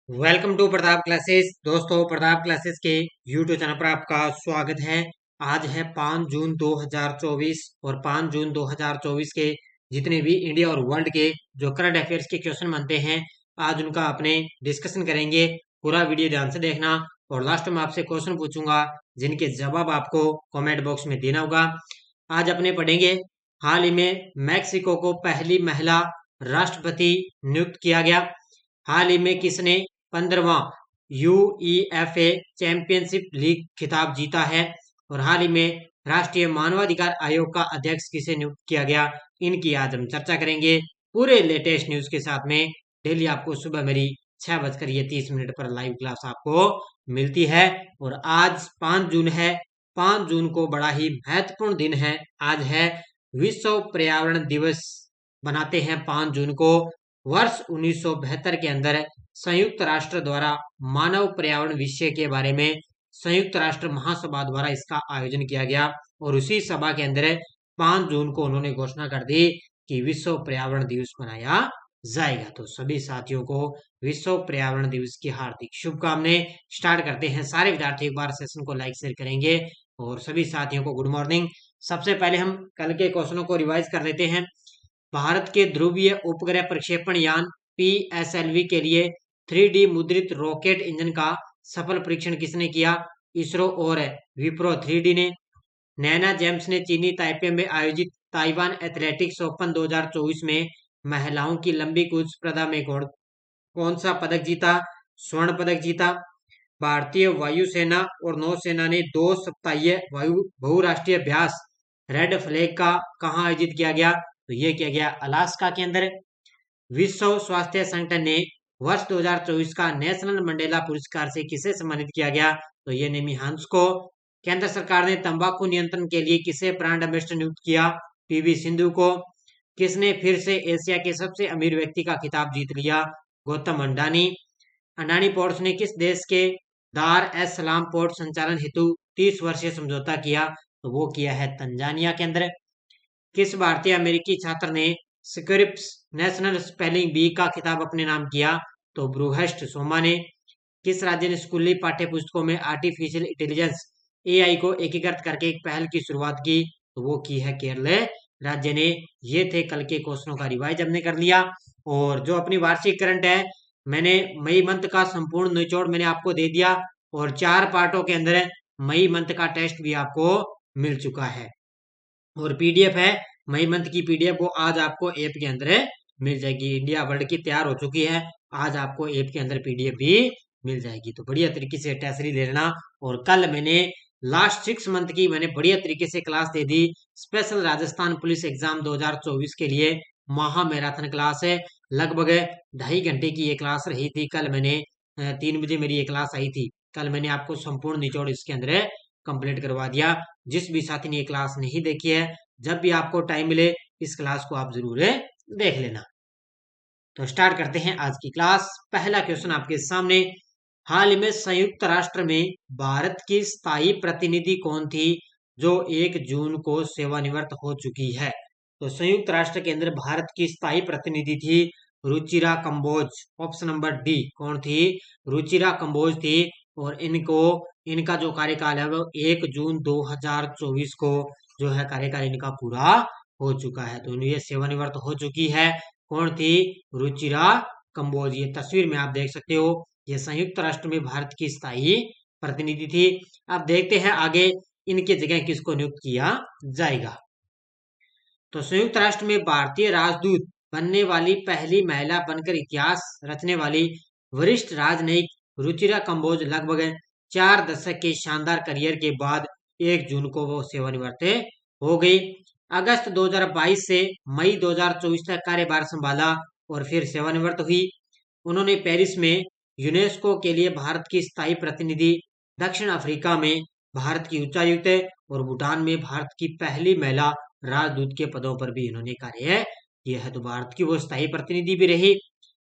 Welcome to Pratap classes. दोस्तों, Pratap classes के YouTube channel पर आपका स्वागत है। आज है 5 जून 2024 और 5 जून 2024 के जितने भी इंडिया और वर्ल्ड के जो करंट अफेयर्स के क्वेश्चन बनते हैं, आज उनका अपने डिस्कशन करेंगे। पूरा वीडियो ध्यान से देखना और लास्ट में आपसे क्वेश्चन पूछूंगा जिनके जवाब आपको कमेंट बॉक्स में देना होगा। आज अपने पढ़ेंगे, हाल ही में मैक्सिको को पहली महिला राष्ट्रपति नियुक्त किया गया। हाल ही में किसने 15वां यूईएफए चैंपियनशिप लीग खिताब जीता है? और हाल ही में राष्ट्रीय मानवाधिकार आयोग का अध्यक्ष किसे नियुक्त किया गया? इनकी आज हम चर्चा करेंगे पूरे लेटेस्ट न्यूज के साथ में। डेली आपको सुबह मेरी 6:30 पर लाइव क्लास आपको मिलती है। और आज 5 जून है। 5 जून को बड़ा ही महत्वपूर्ण दिन है। आज है विश्व पर्यावरण दिवस। बनाते हैं 5 जून को। वर्ष 1972 के अंदर संयुक्त राष्ट्र द्वारा मानव पर्यावरण विषय के बारे में संयुक्त राष्ट्र महासभा द्वारा इसका आयोजन किया गया और उसी सभा के अंदर 5 जून को उन्होंने घोषणा कर दी कि विश्व पर्यावरण दिवस मनाया जाएगा। तो सभी साथियों को विश्व पर्यावरण दिवस की हार्दिक शुभकामनाएं। स्टार्ट करते हैं। सारे विद्यार्थी एक बार सेशन को लाइक शेयर करेंगे और सभी साथियों को गुड मॉर्निंग। सबसे पहले हम कल के क्वेश्चनों को रिवाइज कर लेते हैं। भारत के ध्रुवीय उपग्रह प्रक्षेपण यान पीएसएलवी के लिए 3D मुद्रित रॉकेट इंजन का सफल परीक्षण किसने किया? इसरो और विप्रो 3D ने। नैना जेम्स ने चीनी ताइपे में आयोजित ताइवान एथलेटिक्स ओपन 2024 में महिलाओं की लंबी कूद स्पर्धा में कौन सा पदक जीता? स्वर्ण पदक जीता। भारतीय वायुसेना और नौसेना ने 2 सप्ताहीय वायु बहुराष्ट्रीय अभ्यास रेड फ्लैग का कहाँ आयोजित किया गया? तो ये किया गया अलास्का के अंदर। विश्व स्वास्थ्य संगठन ने वर्ष 2024 का नेशनल मंडेला पुरस्कार से किसे सम्मानित किया गया? तो ये नेमी हंस को। केंद्र सरकार ने तंबाकू नियंत्रण के लिए किसे ब्रांड एम्बेसडर नियुक्त किया? पीवी सिंधु को। किसने फिर से एशिया के सबसे अमीर व्यक्ति का खिताब जीत लिया? गौतम अडानी। अडानी पोर्ट्स ने किस देश के दार एस सलाम पोर्ट संचालन हेतु 30 वर्षीय समझौता किया? तो वो किया है तंजानिया के अंदर। किस भारतीय अमेरिकी छात्र ने स्क्रिप्स नेशनल स्पेलिंग बी का खिताब अपने नाम किया? तो ब्रूहेस्ट सोमा ने। किस राज्य ने स्कूली पाठ्य पुस्तकों में आर्टिफिशियल इंटेलिजेंस एआई को एकीकृत करके एक पहल की शुरुआत की? तो वो की है केरल राज्य ने। ये थे कल के क्वेश्चनों का रिवाइज हमने कर लिया। और जो अपनी वार्षिक करंट है, मैंने मई मंथ का संपूर्ण निचोड़ मैंने आपको दे दिया और 4 पार्टों के अंदर मई मंथ का टेस्ट भी आपको मिल चुका है और पीडीएफ है मई मंथ की पीडीएफ, वो आज आपको ऐप के अंदर मिल जाएगी। इंडिया वर्ल्ड की तैयार हो चुकी है, आज आपको ऐप के अंदर पीडीएफ भी मिल जाएगी। तो बढ़िया तरीके से टेस्ट ले लेना। और कल मैंने लास्ट 6 मंथ की मैंने बढ़िया तरीके से क्लास दे दी। स्पेशल राजस्थान पुलिस एग्जाम 2024 के लिए महा मैराथन क्लास है। लगभग 2.5 घंटे की ये क्लास रही थी। कल मैंने 3 बजे मेरी ये क्लास आई थी। कल मैंने आपको संपूर्ण निचोड़ इसके अंदर कंप्लीट करवा दिया। जिस भी साथी ने ये क्लास नहीं देखी है, जब भी आपको टाइम मिले इस क्लास को आप जरूर देख लेना। तो स्टार्ट करते हैं आज की क्लास। पहला क्वेश्चन आपके सामने। हाल ही में संयुक्त राष्ट्र में भारत की स्थायी प्रतिनिधि कौन थी जो 1 जून को सेवानिवृत्त हो चुकी है? तो संयुक्त राष्ट्र के अंदर भारत की स्थायी प्रतिनिधि थी Ruchira Kamboj. Option number D. कौन थी? रुचिरा कंबोज थी। और इनका जो कार्यकाल है वो 1 जून 2024 को जो है कार्यकाल इनका पूरा हो चुका है। तो ये सेवानिवृत्त हो चुकी है। कौन थी? रुचिरा कंबोज। ये तस्वीर में आप देख सकते हो, ये संयुक्त राष्ट्र में भारत की स्थायी प्रतिनिधि थी। अब देखते हैं आगे इनके जगह किसको नियुक्त किया जाएगा। तो संयुक्त राष्ट्र में भारतीय राजदूत बनने वाली पहली महिला बनकर इतिहास रचने वाली वरिष्ठ राजनयिक रुचिरा कंबोज लगभग 4 दशक के शानदार करियर के बाद 1 जून को वो सेवानिवृत्त हो गई। अगस्त 2022 से मई 2024 तक कार्यभार संभाला और फिर सेवानिवृत्त हुई। उन्होंने पेरिस में यूनेस्को के लिए भारत की स्थायी प्रतिनिधि, दक्षिण अफ्रीका में भारत की उच्चायुक्त और भूटान में भारत की पहली महिला राजदूत के पदों पर भी इन्होंने कार्य किया है। तो भारत की वो स्थायी प्रतिनिधि भी रही।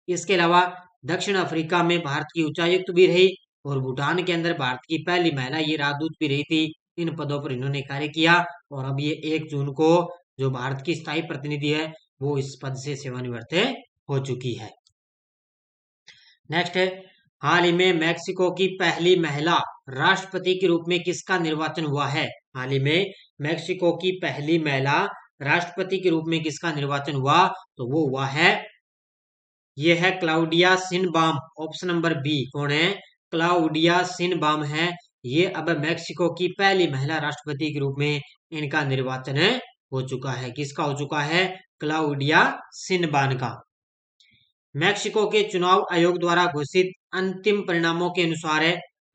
इसके अलावा दक्षिण अफ्रीका में भारत की उच्चायुक्त भी रही और भूटान के अंदर भारत की पहली महिला ये राजदूत भी रही थी। इन पदों पर इन्होंने कार्य किया और अब ये 1 जून को जो भारत की स्थायी प्रतिनिधि है वो इस पद से सेवानिवृत्त हो चुकी है। नेक्स्ट है, हाल ही में मैक्सिको की पहली महिला राष्ट्रपति के रूप में किसका निर्वाचन हुआ है? हाल ही में मैक्सिको की पहली महिला राष्ट्रपति के रूप में किसका निर्वाचन हुआ? तो वो हुआ है, ये है Claudia Sheinbaum. Option number B कौन है? क्लाउडिया शिनबाम है। ये अब मैक्सिको की पहली महिला राष्ट्रपति के रूप में इनका निर्वाचन हो चुका है। किसका हो चुका है? क्लाउडिया शिनबाम का। मैक्सिको के चुनाव आयोग द्वारा घोषित अंतिम परिणामों के अनुसार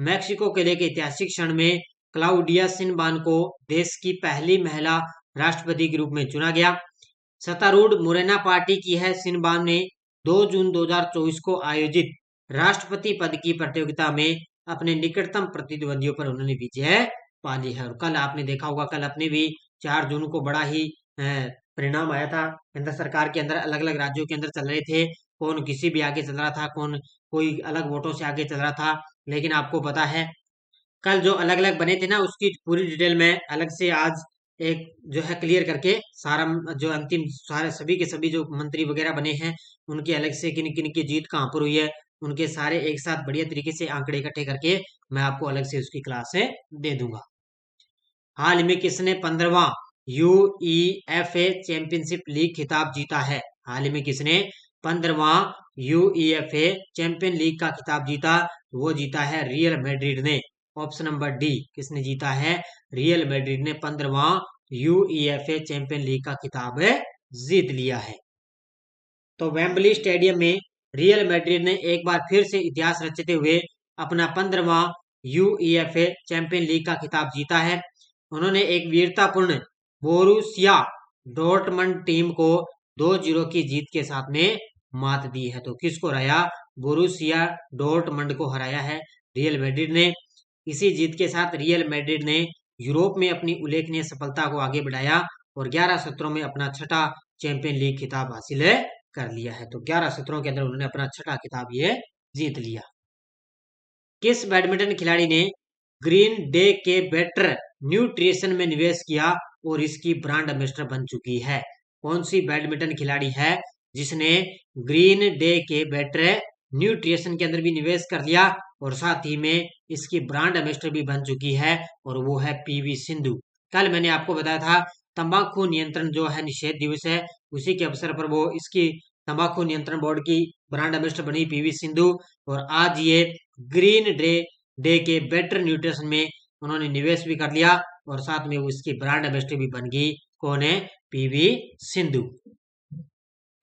मैक्सिको के लिए एक ऐतिहासिक क्षण में क्लाउडिया शिनबाम को देश की पहली महिला राष्ट्रपति के रूप में चुना गया। सत्तारूढ़ मोरेना पार्टी की है शिनबाम ने 2 जून 2024 को आयोजित राष्ट्रपति पद की प्रतियोगिता में अपने निकटतम प्रतिद्वंदियों पर उन्होंने विजय पा ली है। और कल आपने देखा होगा, कल अपने भी 4 जून को बड़ा ही परिणाम आया था। केंद्र सरकार के अंदर अलग अलग राज्यों के अंदर चल रहे थे, कौन किसी भी आगे चल रहा था, कौन कोई अलग वोटों से आगे चल रहा था। लेकिन आपको पता है कल जो अलग अलग बने थे ना, उसकी पूरी डिटेल में अलग से आज एक जो है क्लियर करके सारा जो अंतिम सारे सभी के सभी जो मंत्री वगैरह बने हैं उनके अलग से किन किन की जीत कहाँ पर हुई है, उनके सारे एक साथ बढ़िया तरीके से आंकड़े इकट्ठे करके मैं आपको अलग से उसकी क्लास से दे दूंगा। हाल में किसने 15वां यूईएफए चैंपियनशिप लीग खिताब जीता है? हाल में किसने 15वां यूईएफए चैंपियन लीग का खिताब जीता? वो जीता है रियल मैड्रिड ने। ऑप्शन नंबर डी किसने जीता है? रियल मैड्रिड ने 15वां यूईएफए चैंपियन लीग का खिताब जीत लिया है। तो वेम्बली स्टेडियम में रियल मैड्रिड ने एक बार फिर से इतिहास रचते हुए अपना 15वां यूईएफए चैंपियन लीग का खिताब जीता है। उन्होंने एक वीरतापूर्ण बोरुसिया डॉर्टमंड टीम को 2-0 की जीत के साथ में मात दी है। तो किसको हराया? बोरुसिया डॉर्टमंड को हराया है रियल मैड्रिड ने। इसी जीत के साथ रियल मैड्रिड ने यूरोप में अपनी उल्लेखनीय सफलता को आगे बढ़ाया और 11 सत्रों में अपना छठा चैंपियन लीग खिताब हासिल कर लिया है। तो 11 सत्रों के अंदर उन्होंने अपना छठा खिताब ये जीत लिया। किस बैडमिंटन खिलाड़ी ने ग्रीन डे के बेटर न्यूट्रिशन में निवेश किया और इसकी ब्रांड एम्बेसडर बन चुकी है? कौन सी बैडमिंटन खिलाड़ी है जिसने ग्रीन डे के बेटर न्यूट्रिशन के अंदर भी निवेश कर लिया और साथ ही में इसकी ब्रांड एम्बेसडर भी बन चुकी है? और वो है पीवी सिंधु। कल मैंने आपको बताया था तंबाकू नियंत्रण जो है निषेध दिवस है, उसी के अवसर पर वो इसकी तंबाकू नियंत्रण बोर्ड की ब्रांड एम्बेसडर बनी पीवी सिंधु। और आज ये ग्रीन डे के बेटर न्यूट्रिशन में उन्होंने निवेश भी कर लिया और साथ में वो इसकी ब्रांड एम्बेसडर भी बन गई। कौन है? पीवी सिंधु।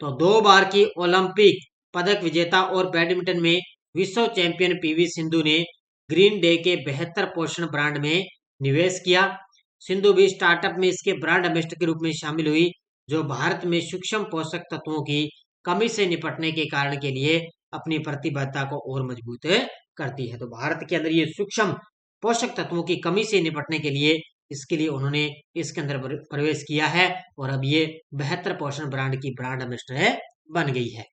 तो 2 बार की ओलंपिक पदक विजेता और बैडमिंटन में विश्व चैंपियन पीवी सिंधु ने ग्रीन डे के बेहतर पोषण ब्रांड में निवेश किया। सिंधु भी स्टार्टअप में इसके ब्रांड एम्बेसडर के रूप में शामिल हुई, जो भारत में सूक्ष्म पोषक तत्वों की कमी से निपटने के कारण के लिए अपनी प्रतिबद्धता को और मजबूत करती है। तो भारत के अंदर ये सूक्ष्म पोषक तत्वों की कमी से निपटने के लिए इसके लिए उन्होंने इसके अंदर प्रवेश किया है और अब ये बेहतर पोषण ब्रांड की ब्रांड एम्बेसडर बन गई है।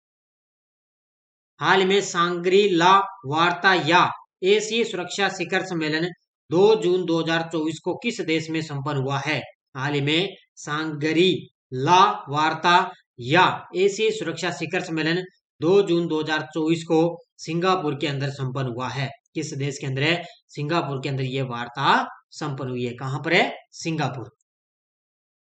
हाल में सांग्री ला वार्ता या एशियाई सुरक्षा शिखर सम्मेलन 2 जून 2024 को किस देश में संपन्न हुआ है? हाल में सांग्री ला वार्ता या एशियाई सुरक्षा शिखर सम्मेलन 2 जून 2024 को सिंगापुर के अंदर संपन्न हुआ है। किस देश के अंदर है? सिंगापुर के अंदर यह वार्ता संपन्न हुई है। कहां पर है? सिंगापुर।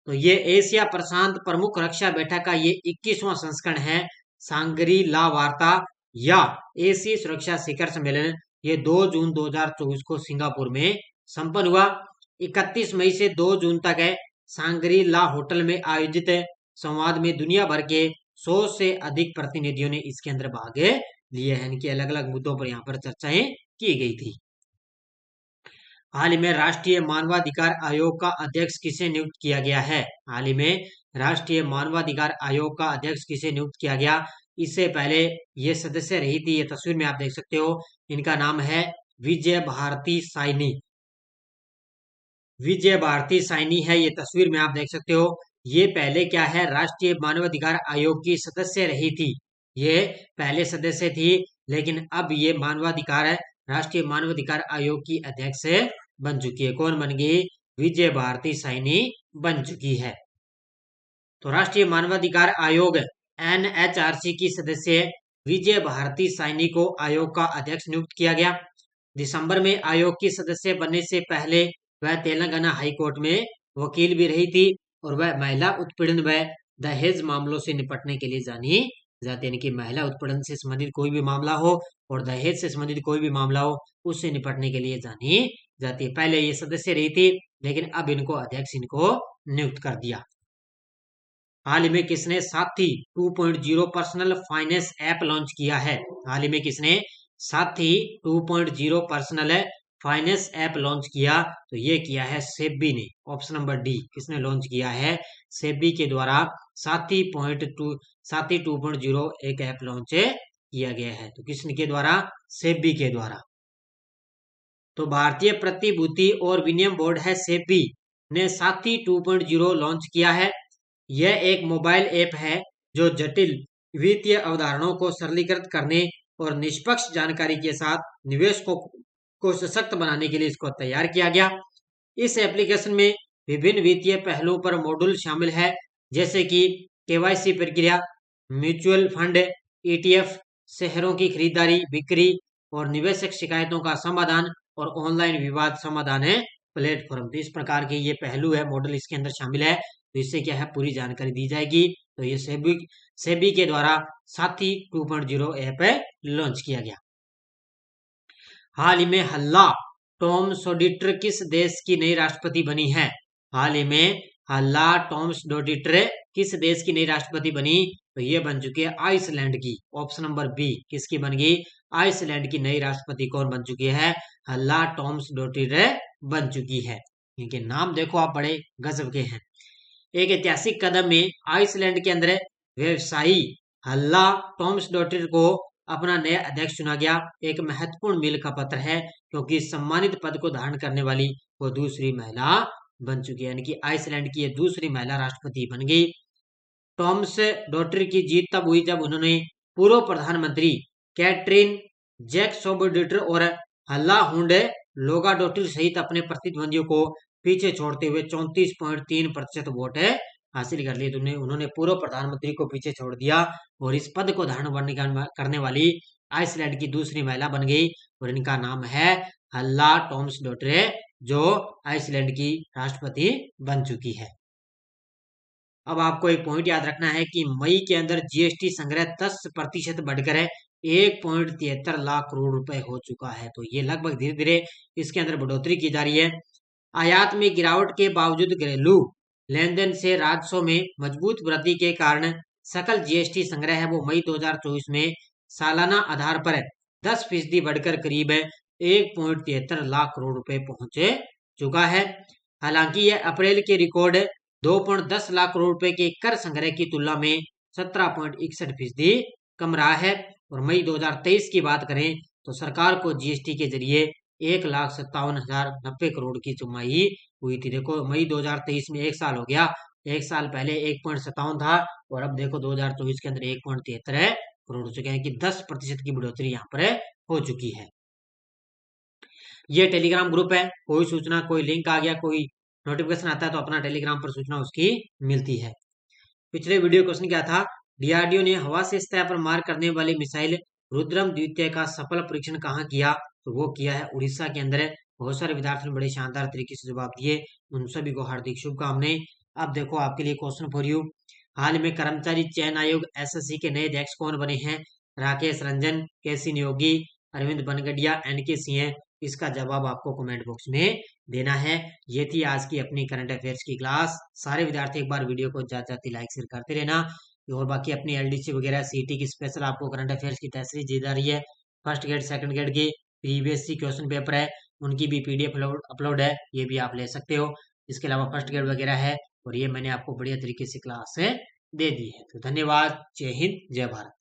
तो ये एशिया प्रशांत प्रमुख रक्षा बैठक का ये 21वां संस्करण है। सांग्री ला वार्ता या एशियाई सुरक्षा शिखर सम्मेलन ये 2 जून 2024 को सिंगापुर में संपन्न हुआ। 31 मई से 2 जून तक है सांग्री ला होटल में आयोजित संवाद में दुनिया भर के 100 से अधिक प्रतिनिधियों ने इसके अंदर भाग लिए हैं। इनके अलग अलग मुद्दों पर यहाँ पर चर्चाएं की गई थी। हाल ही में राष्ट्रीय मानवाधिकार आयोग का अध्यक्ष किसे नियुक्त किया गया है? हाल ही में राष्ट्रीय मानवाधिकार आयोग का अध्यक्ष किसे नियुक्त किया गया? इससे पहले ये सदस्य रही थी, ये तस्वीर में आप देख सकते हो, इनका नाम है विजय भारती साइनी। विजय भारती साइनी है, ये तस्वीर में आप देख सकते हो। ये पहले क्या है? राष्ट्रीय मानवाधिकार आयोग की सदस्य रही थी। ये पहले सदस्य थी, लेकिन अब ये राष्ट्रीय मानवाधिकार आयोग की अध्यक्ष बन चुकी है। कौन बन गई? विजय भारती साइनी बन चुकी है। तो राष्ट्रीय मानवाधिकार आयोग एनएचआरसी की सदस्य विजय भारती साइनी को आयोग का अध्यक्ष नियुक्त किया गया। दिसंबर में आयोग की सदस्य बनने से पहले वह तेलंगाना हाई कोर्ट में वकील भी रही थी और वह महिला उत्पीड़न व दहेज मामलों से निपटने के लिए जानी जाती है। यानी कि महिला उत्पीड़न से संबंधित कोई भी मामला हो और दहेज से संबंधित कोई भी मामला हो, उससे निपटने के लिए जानी जाती है। पहले ये सदस्य रही थी, लेकिन अब इनको अध्यक्ष इनको नियुक्त कर दिया। हाल ही में किसने साथी 2.0 पर्सनल फाइनेंस ऐप लॉन्च किया है? हाल ही में किसने साथी 2.0 पर्सनल फाइनेंस ऐप लॉन्च किया? तो ये किया है सेबी ने। ऑप्शन नंबर डी, किसने लॉन्च किया है? सेबी के द्वारा साथी 2.0 एक ऐप लॉन्च किया गया है। तो किसके द्वारा? सेबी के द्वारा। तो भारतीय प्रतिभूति और विनिमय बोर्ड है सेबी ने साथी 2.0 लॉन्च किया है। यह एक मोबाइल ऐप है जो जटिल वित्तीय अवधारणाओं को सरलीकृत करने और निष्पक्ष जानकारी के साथ निवेशकों को सशक्त बनाने के लिए इसको तैयार किया गया। इस एप्लीकेशन में विभिन्न वित्तीय पहलुओं पर मॉड्यूल शामिल है, जैसे कि केवाईसी प्रक्रिया, म्यूचुअल फंड, ईटीएफ, शेयरों की खरीदारी बिक्री और निवेशक शिकायतों का समाधान और ऑनलाइन विवाद समाधान है प्लेटफॉर्म। तो इस प्रकार के ये पहलू है, मॉडल इसके अंदर शामिल है। तो इससे क्या है, पूरी जानकारी दी जाएगी। तो ये सेबी के द्वारा साथी 2.0 ऐप लॉन्च किया गया। हाल ही में हल्ला टॉम सोडिटर किस देश की नई राष्ट्रपति बनी है? हाल ही में हल्ला टॉम सोडिटर किस देश की नई राष्ट्रपति बनी? तो ये बन चुकी है आइसलैंड की। ऑप्शन नंबर बी, किसकी बन गई? आइसलैंड की नई राष्ट्रपति कौन बन चुकी है? हल्ला टॉम सोडिटर बन चुकी है। इनके नाम देखो आप, बड़े गजब के हैं। एक ऐतिहासिक कदम में आइसलैंड के अंदर व्यवसायी हल्ला टॉम्सडोटिर को अपना नया अध्यक्ष चुना गया। एक महत्वपूर्ण मील का पत्र है, क्योंकि सम्मानित पद को धारण करने वाली वो दूसरी महिला बन चुकी है। यानी कि आइसलैंड की ये दूसरी महिला राष्ट्रपति बन गई। टॉम्सडोटिर की जीत तब हुई जब उन्होंने पूर्व प्रधानमंत्री कैटरीन जैक्सोबोडिटर और हल्ला हुंडे लोगाडोटिर सहित अपने प्रतिद्वंदियों को पीछे छोड़ते हुए 34.3% वोट हासिल कर लिए। तो उन्होंने पूर्व प्रधानमंत्री को पीछे छोड़ दिया और इस पद को धारण करने वाली आइसलैंड की दूसरी महिला बन गई और इनका नाम है हल्ला टॉम्सडोटिर, जो आइसलैंड की राष्ट्रपति बन चुकी है। अब आपको एक पॉइंट याद रखना है कि मई के अंदर जीएसटी संग्रह 10% बढ़कर 1.73 लाख करोड़ रुपए हो चुका है। तो ये लगभग धीरे धीरे इसके अंदर बढ़ोतरी की जा रही है। आयात में गिरावट के बावजूद घरेलू लेन देन से राजस्व में मजबूत वृद्धि के कारण सकल जीएसटी संग्रह है वो मई 2024 में सालाना आधार पर 10% बढ़कर करीब 1.73 लाख करोड़ रुपए पहुंच चुका है। हालांकि यह अप्रैल के रिकॉर्ड 2.10 लाख करोड़ रुपए के कर संग्रह की तुलना में 17.61% कम रहा है। और मई 2023 की बात करें तो सरकार को जीएसटी के जरिए 1,57,090 करोड़ की कमाई हुई थी। देखो मई 2023 में एक साल हो गया, एक साल पहले 1.57 था और अब देखो 2024 के अंदर 1.73 करोड़ हो चुके हैं कि 10% की बढ़ोतरी यहाँ पर हो चुकी है। ये टेलीग्राम ग्रुप है, कोई सूचना, कोई लिंक आ गया, कोई नोटिफिकेशन आता है तो अपना टेलीग्राम पर सूचना उसकी मिलती है। पिछले वीडियो क्वेश्चन क्या था? डीआरडीओ ने हवा से सतह पर मार करने वाली मिसाइल रुद्रम द्वितीय का सफल परीक्षण कहाँ किया? तो वो किया है उड़ीसा के अंदर। बहुत सारे विद्यार्थियों ने बड़े शानदार तरीके से जवाब दिए, उन सभी को हार्दिक शुभकामनाएं। अब देखो आपके लिए क्वेश्चन फॉर यू। हाल में कर्मचारी चयन आयोग एसएससी के नए अध्यक्ष कौन बने हैं? राकेश रंजन, केसी नियोगी, अरविंद बनगडिया, एनके सिंह। इसका जवाब आपको कमेंट बॉक्स में देना है। ये थी आज की अपनी करंट अफेयर्स की क्लास। सारे विद्यार्थी एक बार वीडियो को जाते लाइक शेयर करते रहना। और बाकी अपनी एलडीसी वगैरह सीटी की स्पेशल आपको करंट अफेयर्स की तैयारी दी जा रही है। फर्स्ट ग्रेड सेकंड ग्रेड के प्रीवियस क्वेश्चन पेपर है, उनकी भी पीडीएफ अपलोड है, ये भी आप ले सकते हो। इसके अलावा फर्स्ट ग्रेड वगैरह है और ये मैंने आपको बढ़िया तरीके से क्लास दे दी है। तो धन्यवाद। जय हिंद, जय भारत।